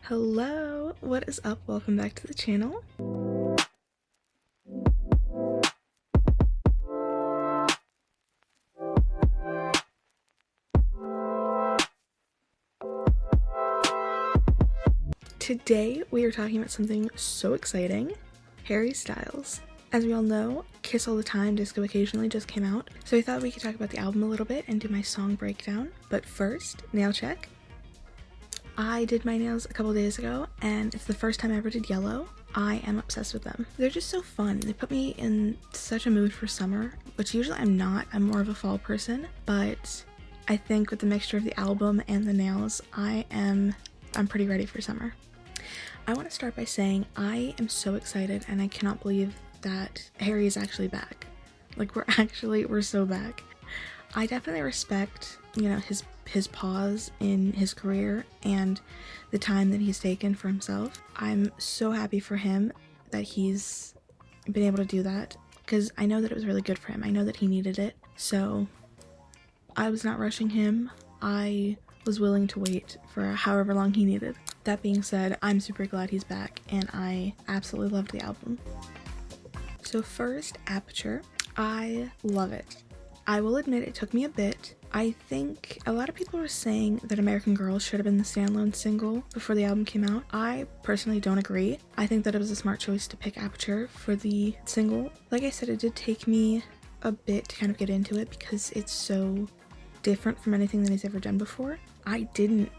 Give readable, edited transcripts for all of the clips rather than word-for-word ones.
Hello, what is up? Welcome back to the channel. Today we are talking about something so exciting, Harry Styles. As we all know, Kiss All the Time, Disco Occasionally just came out, so I thought we could talk about the album a little bit and do my song breakdown. But first, nail check. I did my nails a couple days ago, and it's the first time I ever did yellow. I am obsessed with them. They're just so fun. They put me in such a mood for summer, which usually I'm not. I'm more of a fall person, but I think with the mixture of the album and the nails, I'm pretty ready for summer. I want to start by saying I am so excited and I cannot believe that Harry is actually back. Like, we're so back. I definitely respect, his pause in his career and the time that he's taken for himself. I'm so happy for him that he's been able to do that, because I know that it was really good for him. I know that he needed it. So I was not rushing him. I was willing to wait for however long he needed. That being said, I'm super glad he's back and I absolutely loved the album. So first, Aperture. I love it. I will admit it took me a bit. I think a lot of people were saying that American Girl should have been the standalone single before the album came out. I personally don't agree. I think that it was a smart choice to pick Aperture for the single. Like I said, it did take me a bit to kind of get into it because it's so different from anything that he's ever done before. I didn't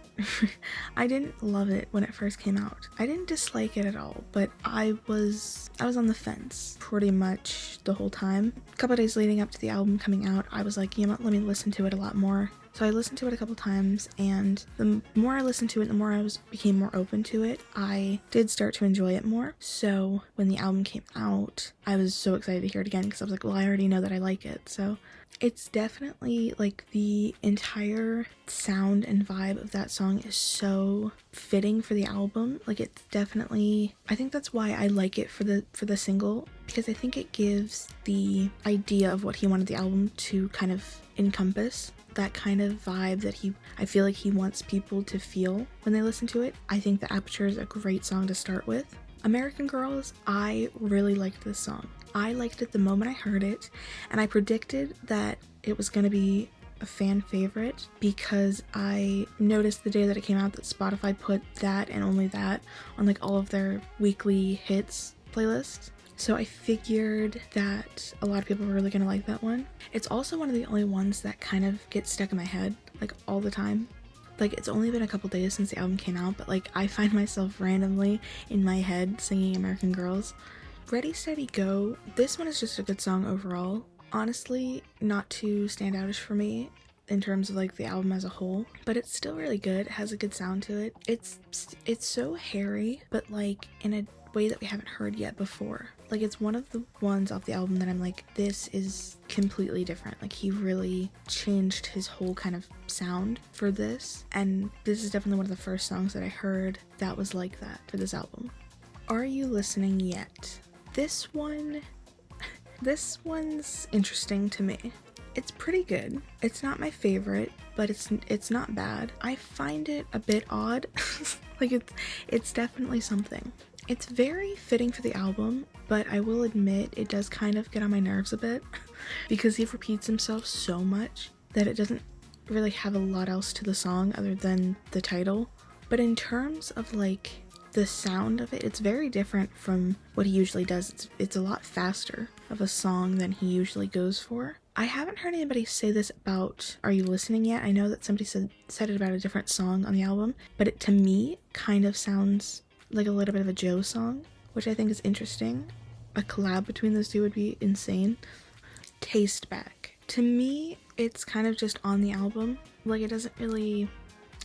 love it when it first came out. I didn't dislike it at all, but I was on the fence pretty much the whole time. A couple of days leading up to the album coming out, I was like, let me listen to it a lot more. So I listened to it a couple times, and the more I listened to it, the more I became more open to it. I did start to enjoy it more. So when the album came out, I was so excited to hear it again because I was like, well, I already know that I like it. So it's definitely, like, the entire sound and vibe of that song is so fitting for the album. Like, it's definitely, I think that's why I like it for the single, because I think it gives the idea of what he wanted the album to kind of encompass. That kind of vibe that I feel like he wants people to feel when they listen to it. I think that Aperture is a great song to start with. American Girls, I really liked this song. I liked it the moment I heard it, and I predicted that it was going to be a fan favorite because I noticed the day that it came out that Spotify put that and only that on like all of their weekly hits playlists. So I figured that a lot of people were really going to like that one. It's also one of the only ones that kind of gets stuck in my head, like, all the time. Like, it's only been a couple days since the album came out, but like, I find myself randomly in my head singing American Girls. Ready, Steady, Go. This one is just a good song overall. Honestly, not too standoutish for me in terms of like the album as a whole, but it's still really good. It has a good sound to it. It's so Harry, but like in a way that we haven't heard yet before. Like, it's one of the ones off the album that I'm like, this is completely different. Like, he really changed his whole kind of sound for this, and this is definitely one of the first songs that I heard that was like that for this album. Are You Listening Yet? This one's interesting to me. It's pretty good. It's not my favorite, but it's not bad. I find it a bit odd. Like, it's definitely something. It's very fitting for the album, but I will admit it does kind of get on my nerves a bit because he repeats himself so much that it doesn't really have a lot else to the song other than the title. But in terms of like the sound of it, it's very different from what he usually does. It's a lot faster of a song than he usually goes for. I haven't heard anybody say this about Are You Listening Yet? I know that somebody said it about a different song on the album, but it to me kind of sounds like a little bit of a Joe song, which I think is interesting. A collab between those two would be insane. Taste Back. To me, it's kind of just on the album. Like, it doesn't really,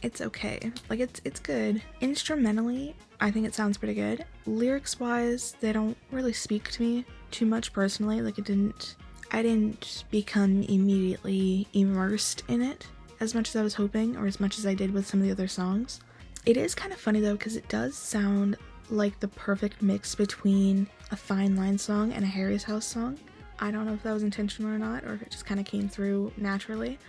it's okay. Like, it's good. Instrumentally, I think it sounds pretty good. Lyrics wise, they don't really speak to me too much personally. Like, I didn't become immediately immersed in it as much as I was hoping, or as much as I did with some of the other songs. It is kind of funny though, because it does sound like the perfect mix between a Fine Line song and a Harry's House song. I don't know if that was intentional or not, or if it just kind of came through naturally.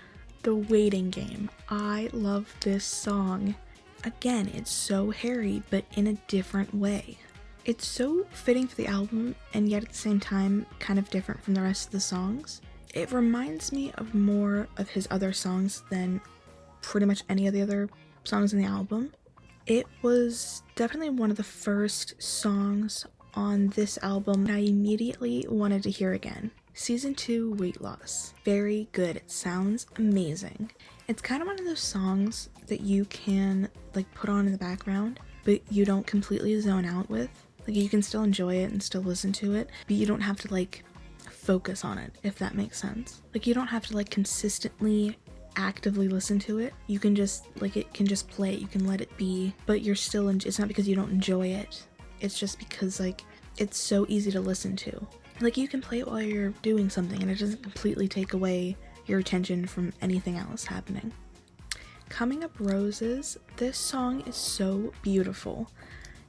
The Waiting Game. I love this song. again, it's so Harry, but in a different way. It's so fitting for the album, and yet at the same time, kind of different from the rest of the songs. It reminds me of more of his other songs than pretty much any of the other songs in the album. It was definitely one of the first songs on this album that I immediately wanted to hear again. Season 2, Weight Loss. Very good. It sounds amazing. It's kind of one of those songs that you can like put on in the background, but you don't completely zone out with. Like you can still enjoy it and still listen to it, but you don't have to like focus on it, if that makes sense. Like you don't have to like consistently actively listen to it. You can just like, it can just play, you can let it be, but you're still it's not because you don't enjoy it. It's just because like it's so easy to listen to. Like you can play it while you're doing something and it doesn't completely take away your attention from anything else happening. Coming Up Roses, this song is so beautiful.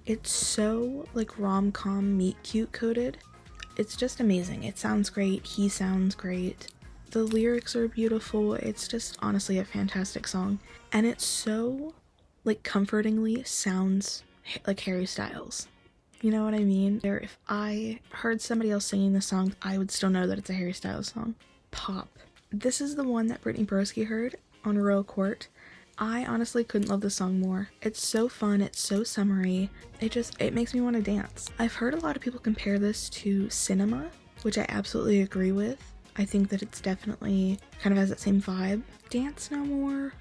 It's so like rom-com meet cute coded. It's just amazing. It sounds great. He sounds great. The lyrics are beautiful. It's just honestly a fantastic song. And it's so like comfortingly sounds like Harry Styles. You know what I mean? If I heard somebody else singing this song, I would still know that it's a Harry Styles song. Pop. This is the one that Brittany Broski heard on Royal Court. I honestly couldn't love this song more. It's so fun, it's so summery. It makes me want to dance. I've heard a lot of people compare this to Cinema, which I absolutely agree with. I think that it's definitely kind of has that same vibe. Dance No More,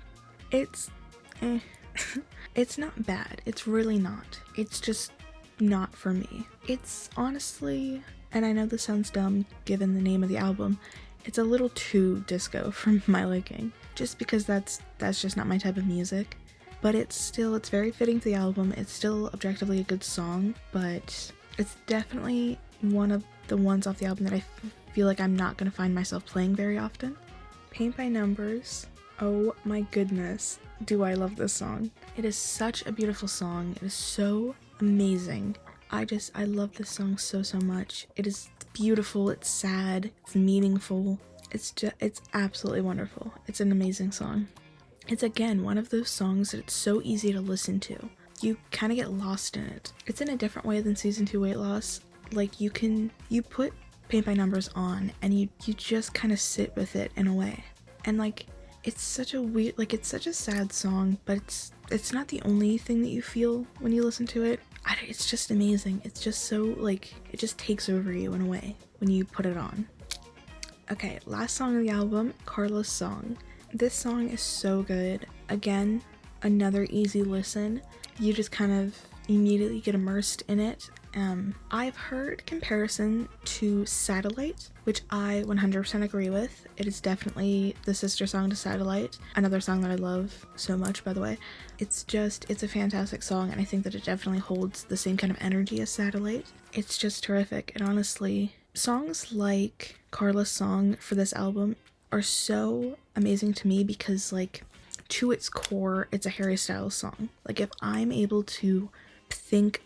it's it's not bad. It's really not. It's just not for me. It's honestly, and I know this sounds dumb given the name of the album, it's a little too disco for my liking, just because that's just not my type of music. But it's very fitting for the album. It's still objectively a good song, but it's definitely one of the ones off the album that I feel like I'm not going to find myself playing very often. Paint by Numbers. Oh my goodness, do I love this song. It is such a beautiful song. It is so amazing. I love this song so much. It is beautiful, it's sad, it's meaningful. It's absolutely wonderful. It's an amazing song. It's again one of those songs that it's so easy to listen to. You kind of get lost in it. It's in a different way than Season 2 Weight Loss. Like you put Paint by Numbers on and you just kind of sit with it in a way. And like it's such a weird, like it's such a sad song, but it's not the only thing that you feel when you listen to it. It's just amazing. It's just so like, it just takes over you in a way when you put it on. Okay, last song of the album, Carla's Song. This song is so good. Again, another easy listen. You just kind of immediately get immersed in it. I've heard comparison to Satellite, which I 100% agree with. It is definitely the sister song to Satellite, another song that I love so much, by the way. It's a fantastic song, and I think that it definitely holds the same kind of energy as Satellite. It's just terrific, and honestly, songs like Carla's Song for this album are so amazing to me because, like, to its core, it's a Harry Styles song. Like, if I'm able to think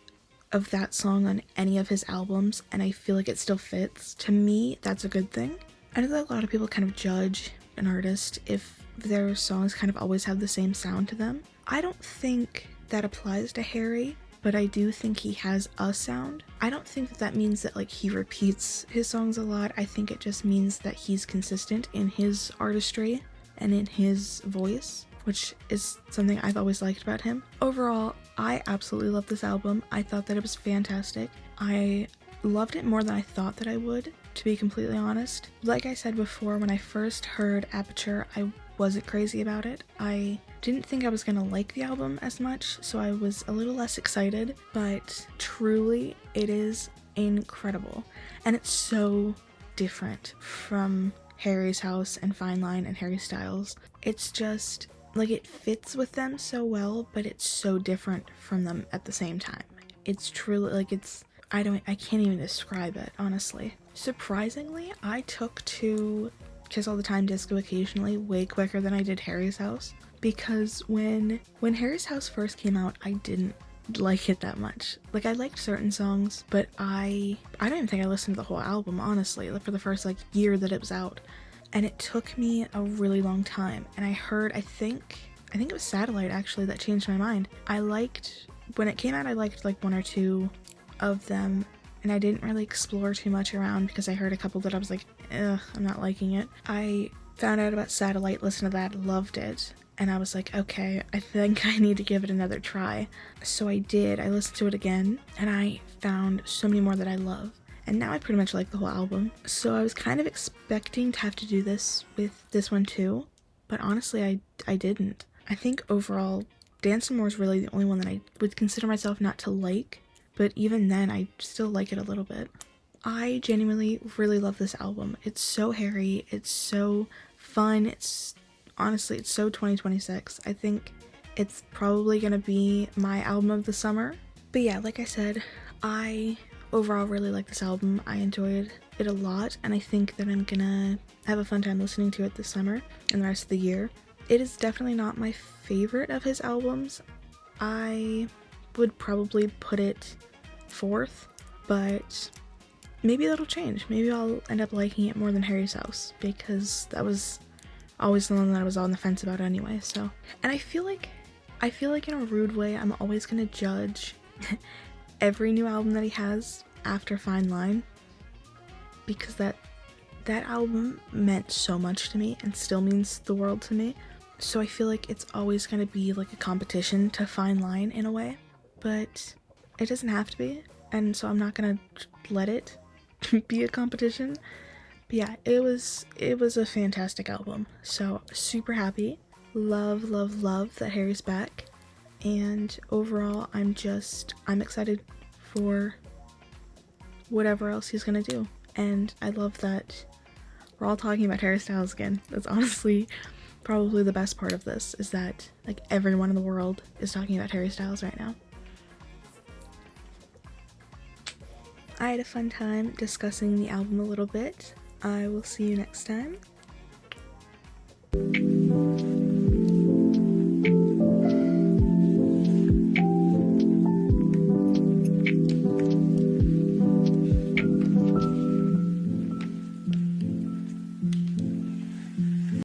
of that song on any of his albums and I feel like it still fits, to me that's a good thing. I know that a lot of people kind of judge an artist if their songs kind of always have the same sound to them. I don't think that applies to Harry, but I do think he has a sound. I don't think that means that like he repeats his songs a lot. I think it just means that he's consistent in his artistry and in his voice, which is something I've always liked about him. Overall, I absolutely love this album. I thought that it was fantastic. I loved it more than I thought that I would, to be completely honest. Like I said before, when I first heard Aperture, I wasn't crazy about it. I didn't think I was gonna like the album as much, so I was a little less excited, but truly, it is incredible. And it's so different from Harry's House and Fine Line and Harry Styles. It's just, like, it fits with them so well, but it's so different from them at the same time. It's truly, like, I can't even describe it, honestly. Surprisingly, I took to Kiss All the Time, Disco Occasionally way quicker than I did Harry's House, because when Harry's House first came out, I didn't like it that much. Like, I liked certain songs, but I don't even think I listened to the whole album, honestly, for the first, year that it was out. And it took me a really long time. And I think I think it was Satellite actually that changed my mind. When it came out, I liked like one or two of them, and I didn't really explore too much around because I heard a couple that I was like, ugh, I'm not liking it. I found out about Satellite, listened to that, loved it, and I was like, okay, I think I need to give it another try. So I did. I listened to it again, and I found so many more that I love. And now I pretty much like the whole album. So I was kind of expecting to have to do this with this one too, but honestly, I didn't. I think overall, Dance Some More is really the only one that I would consider myself not to like, but even then, I still like it a little bit. I genuinely really love this album. It's so Harry, it's so fun, it's so 2026. I think it's probably gonna be my album of the summer. But yeah, like I said, I overall really like this album. I enjoyed it a lot, and I think that I'm gonna have a fun time listening to it this summer and the rest of the year. It is definitely not my favorite of his albums. I would probably put it fourth, but maybe that'll change. Maybe I'll end up liking it more than Harry's House, because that was always the one that I was on the fence about anyway. So, and I feel like in a rude way, I'm always gonna judge every new album that he has after Fine Line, because that album meant so much to me and still means the world to me. So I feel like it's always gonna be like a competition to Fine Line in a way, but it doesn't have to be, and so I'm not gonna let it be a competition. But yeah, it was a fantastic album. So super happy. Love that Harry's back. And overall, I'm excited for whatever else he's gonna do. And I love that we're all talking about Harry Styles again. That's honestly probably the best part of this, is that like everyone in the world is talking about Harry Styles right now. I had a fun time discussing the album a little bit. I will see you next time.